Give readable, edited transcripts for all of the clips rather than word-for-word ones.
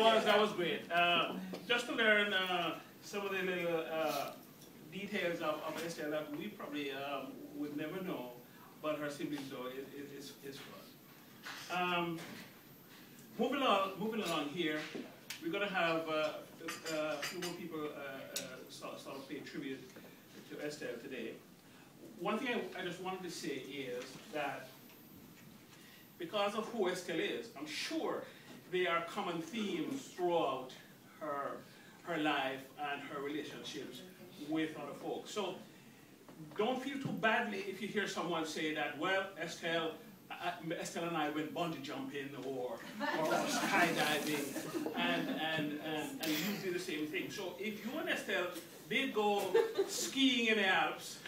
that was great. Just to learn some of the little details of Estelle that we probably would never know, but her siblings know is fun. Moving along here, we're going to have a few more people sort of pay tribute to Estelle today. One thing I just wanted to say is that because of who Estelle is, I'm sure there are common themes throughout her life and her relationships with other folks. So don't feel too badly if you hear someone say that, well, Estelle and I went bungee jumping or skydiving, and you do the same thing. So if you and Estelle did go skiing in the Alps,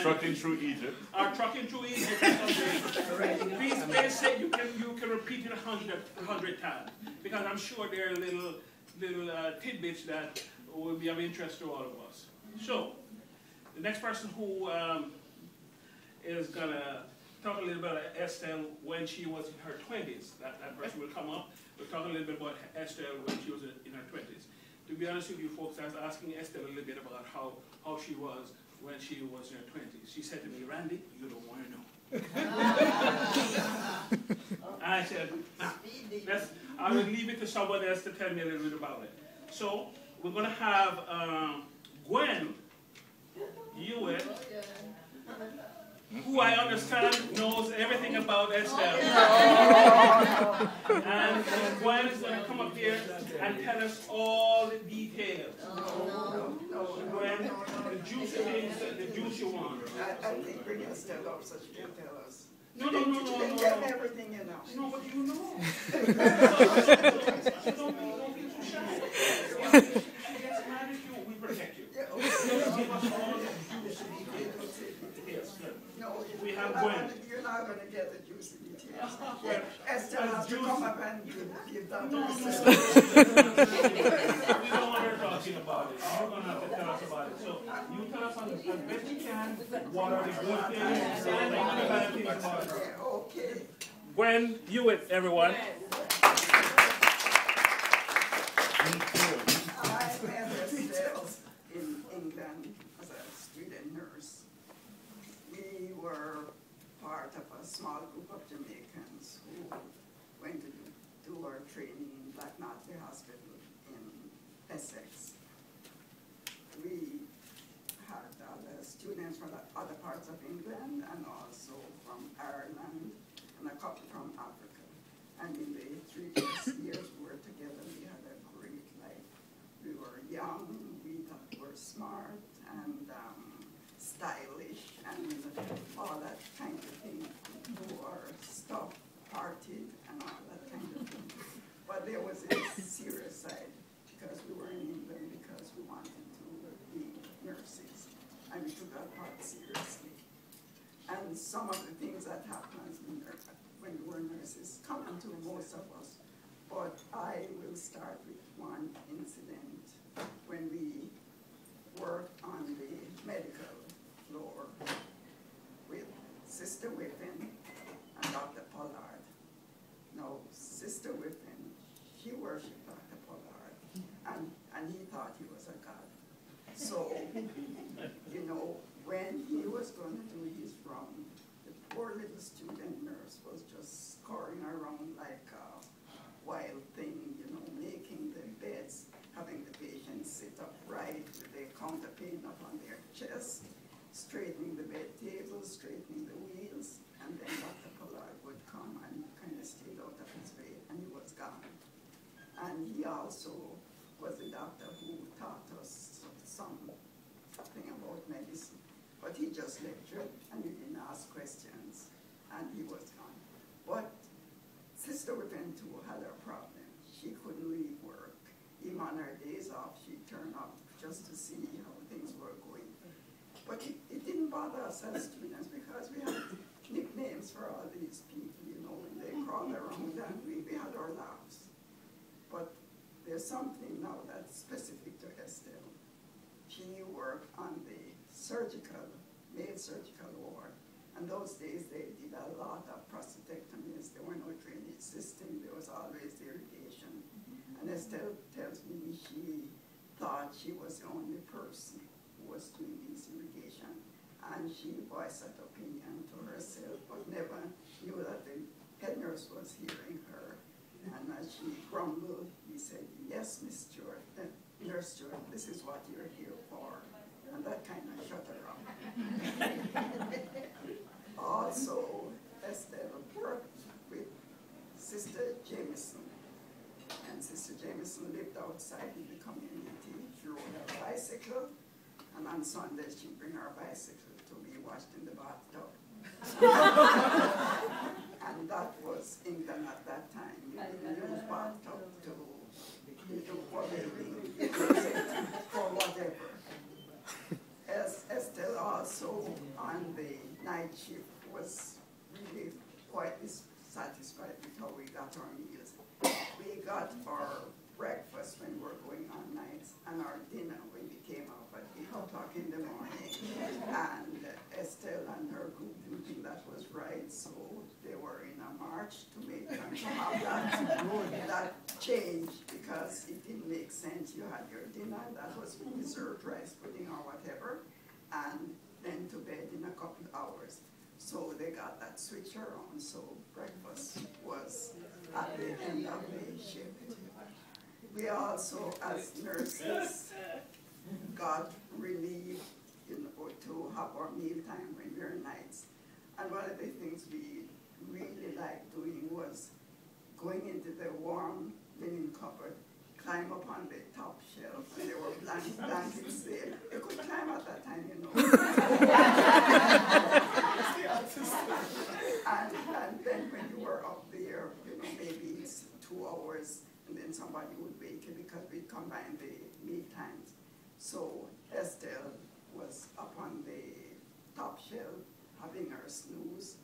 trucking through Egypt, or trucking through Egypt, please say you can repeat it 100 times, because I'm sure there are little tidbits that will be of interest to all of us. So the next person who is going to talk a little bit about Estelle when she was in her 20s. That person will come up. We'll talk a little bit about Estelle when she was in her 20s. To be honest with you folks, I was asking Estelle a little bit about how she was when she was in her 20s. She said to me, Randy, you don't want to know. And I said, nah, I will leave it to someone else to tell me a little bit about it. So we're going to have Gwen Hewitt, who I understand knows everything about Estelle. And Gwen is going to come up here and tell us all the details. Gwen, the juicy things, the juicy ones. I think bring Estelle up so she can tell us. No. You get everything you know. No, but you know. So don't be too shy. She gets mad at you, we protect you. Give us all the juicy details. Yes, good. No, we have Gwen. You're not going to get the juicy details. Estelle has to come up and give that to us. We don't want her talking about it. You're going to have to tell us about it. So you tell us as best you can what are the good things and what are the bad things about her. Okay. Gwen Hewitt, everyone. I met Estelle in England as a student nurse. We were part of a small group of Jamaicans who went to do our training in Black Nazi Hospital in Essex. We had other students from other parts of England and also from Ireland and a couple from Africa. And in the 3 years we were together, we had a great life. We were young, we thought we were smart and stylish and all that kind of thing. We were stuff, partied and all that kind of thing. But there was a serious side because we were in England because we wanted to be nurses and we took that part seriously. And some of the things that happens when we were nurses common to most of us. But I will start with one incident when we worked on the medical floor with Sister Whiffen and Dr. Pollard. Now, Sister Whiffen, she worshipped Dr. Pollard, and he thought he was a god. So, you know, when he was going to do his round, the poor little student nurse was just scurrying around like a wild thing, you know, making the beds, having the patients sit upright with their counterpane up on their chest, straightening the bed tables, straightening the wheels, and then Dr. Pollard would come and kind of stayed out of his way, and he was gone. And he also was a doctor who taught us something about medicine. But he just lectured, and he didn't ask questions, and he was gone. But Sister Whiffen too had her problem. She couldn't leave work. Even on her days off, she'd turn up just to see how things were going. But it didn't bother us as students because we had nicknames for all these people, you know, and they crawled around and we had our laughs. But there's something now that's specific to Estelle. She worked on the male surgical ward. And those days they did a lot of prostatectomies. There were no drainage system. There was she voiced that opinion to herself, but never knew that the head nurse was hearing her. And as she grumbled, he said, yes, Miss Stewart, Nurse Stewart, this is what you're here for. And that kind of shut her up. Also, Estelle worked with Sister Jameson. And Sister Jameson lived outside in the community. She rode her bicycle, and on Sundays she'd bring her bicycle to be washed in the bathtub. And that was England at that time. You didn't use bathtub to do for bathing, for whatever. Estelle also on the night shift was really quite dissatisfied with how we got our meals. We got our breakfast when we were going on nights, and our dinner when we came up at 8 o'clock in the morning. And Estelle and her group didn't think that was right, so they were in a march to make them have that change, because it didn't make sense. You had your dinner, that was dessert, rice pudding or whatever, and then to bed in a couple of hours. So they got that switch around, so breakfast was at the end of the shift. We also, as nurses, got relieved, to have our mealtime when we were nights. And one of the things we really liked doing was going into the warm linen cupboard, climb up on the top shelf, and there were blankets there. You could climb at that time, you know. and then when you were up there, maybe it's 2 hours, and then somebody would wake you because we combined the meal times. So Estelle was up on the top shelf having her snooze,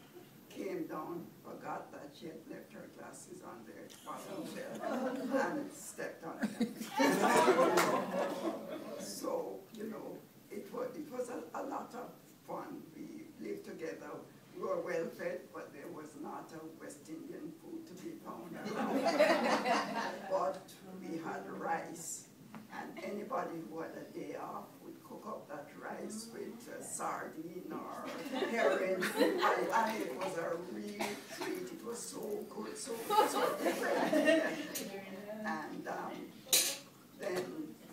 came down, forgot that she had left her glasses on the bottom shelf, and stepped on them. So, it was a lot of fun. We lived together. We were well fed, but there was not a West Indian food to be found around. But we had rice, and anybody who had a day off would cook up that rice with sardine or herring, and it was a real treat. It was so good, so different. And then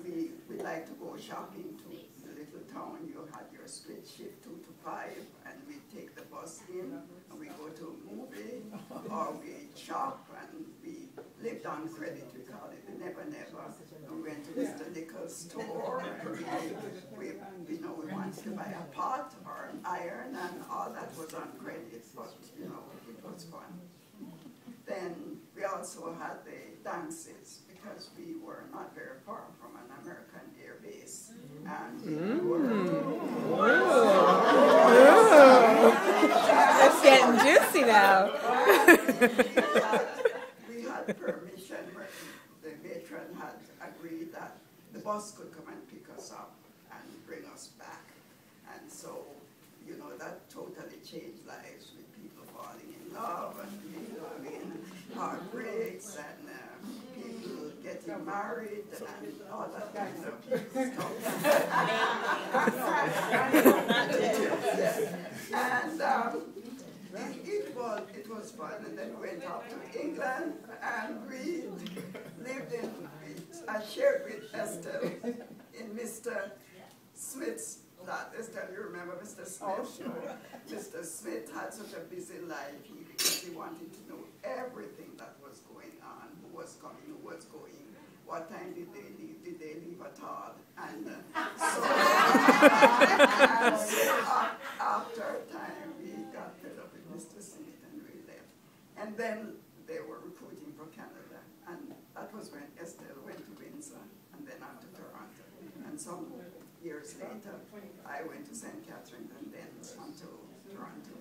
we like to go shopping to the little town. You had your split shift 2 to 5, and we take the bus in, and we go to a movie, or we shop, and we lived on credit. We called it the Never Never. And we went to Mr. Nichols' store, and we wanted to buy a pot or an iron, and all that was on credit, but it was fun. Then we also had the dances, because we were not very far from an American air base. And we were... It's getting juicy now. we had permission, the matron had agreed that the bus could come and pick us up and bring us back. And so, that totally changed lives, with people falling in love and people having heartbreaks and people getting married and all that kind of stuff. And it was fun. And then we went off to England, and we lived I shared with Estelle in Mr. Smith's flat. Estelle, you remember Mr. Smith? Oh, sure. Mr. Smith had such a busy life because he wanted to know everything that was going on, who was coming, who was going, what time did they leave at all? And so after a time, we got fed up with Mr. Smith and we left. And then they were recruiting for Canada, and that was when Estelle went to Windsor and then on to Toronto. And some years later, I went to St. Catharines and then on to Toronto.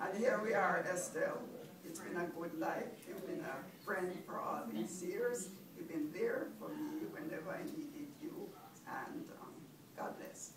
And here we are, Estelle. It's been a good life. You've been a friend for all these years. You've been there for me whenever I needed you. And God bless.